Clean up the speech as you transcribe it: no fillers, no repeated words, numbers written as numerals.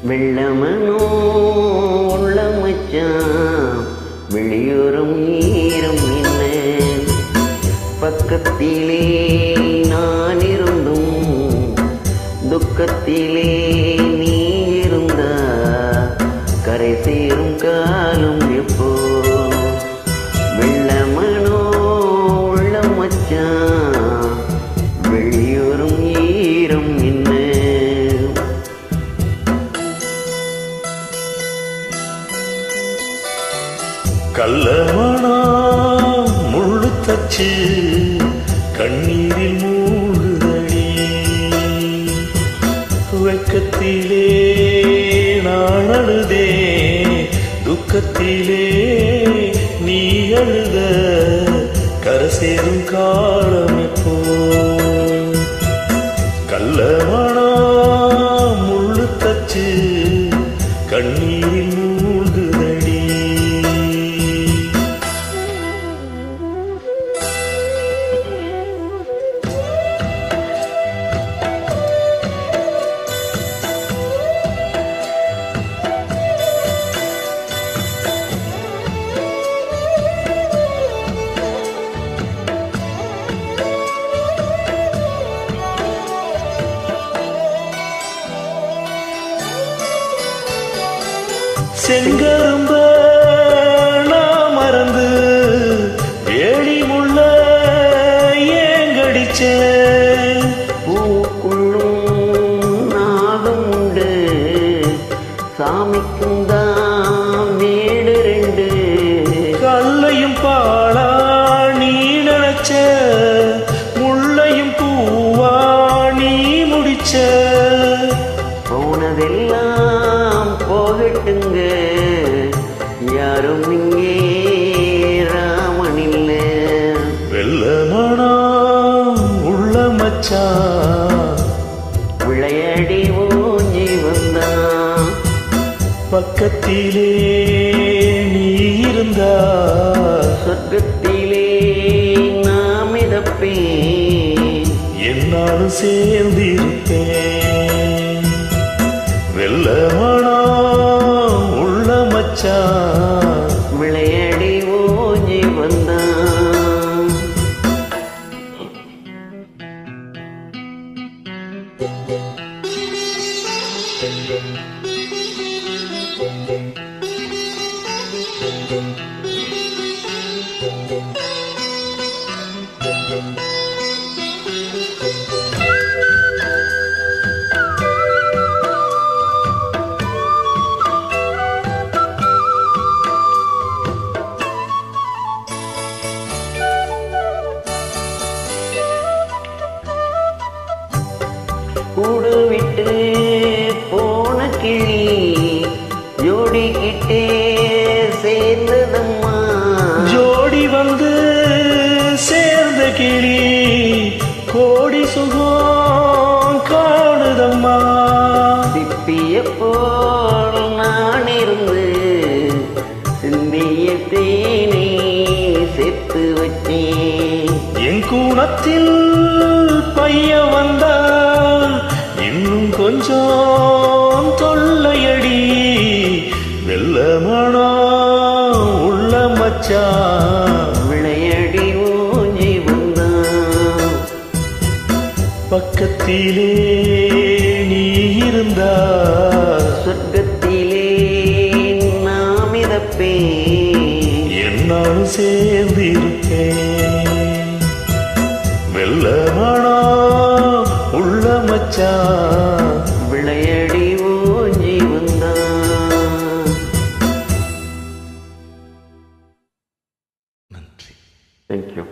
வெள்ளமனோ உள்ள மச்சான் வெளியோரம் ஈரம் என்ன பக்கத்திலே நான் இருந்தும் துக்கத்திலே நீ இருந்தா கரை சேரும் காலம் எப்போ வெள்ளமனோ உள்ள மச்சான் வெளியோரம் ஈரம் என்ன கள்ளமனா முள்ளு தச்சு கண்ணீரில் மூழ்குதடி வெக்கத்திலே நான் அழுதே துக்கத்திலே நீ அழுத கரசேரும் காலம் எப்போ கள்ளமனா முள்ளு தச்சு கண்ணீரில் மூழ்குதடி செங்கரும்ப நான் மறந்து வேலி முள்ள ஏங்கடிச்ச பூக்குள்ளும் நாகம் உண்டு சாமிக்கும் தான் வீடு ரெண்டு கல்லையும் பாலா நீ நினைச்ச முள்ளையும் பூவா நீ முடிச்ச போனதெல்லாம் போகட்டுங்க யாரும் இங்கே ராமன் இல்ல வெள்ளமனா உள்ள மச்சான் விளையாடி ஓஞ்சி வந்தான் பக்கத்திலே நீ இருந்தா சொர்க்கத்திலே நாம் மிதப்பேன் என்னாலும் சேர்ந்திருப்பேன் வெள்ளமனா உள்ள மச்சான் விளையாடி ஓஞ்சி வந்தான் கூடு விட்டு போன கிளி ஜோடிக்கிட்டே சேர்ந்ததம்மா ஜோடி வந்து சேர்ந்த கிளி கோடி சுகம் காணுதம்மா சிப்பிய போல் நான் இருந்து சிந்திய தேனே செத்து வச்சேன் என் கூணத்தில் பைய வந்தால் இன்னும் கொஞ்சம் தொல்லையடி வெள்ளமனா உள்ள மச்சான் விளையாடி ஊஞ்சி வந்தான் பக்கத்திலே நீ இருந்தா சொர்க்கத்திலே நாம் மிதப்பேன் என்னாலும் சேர்ந்திருப்பேன் வெள்ளமனா உள்ள மச்சான் விளையாடி ஊஞ்சி வந்தான். நன்றி. Thank you.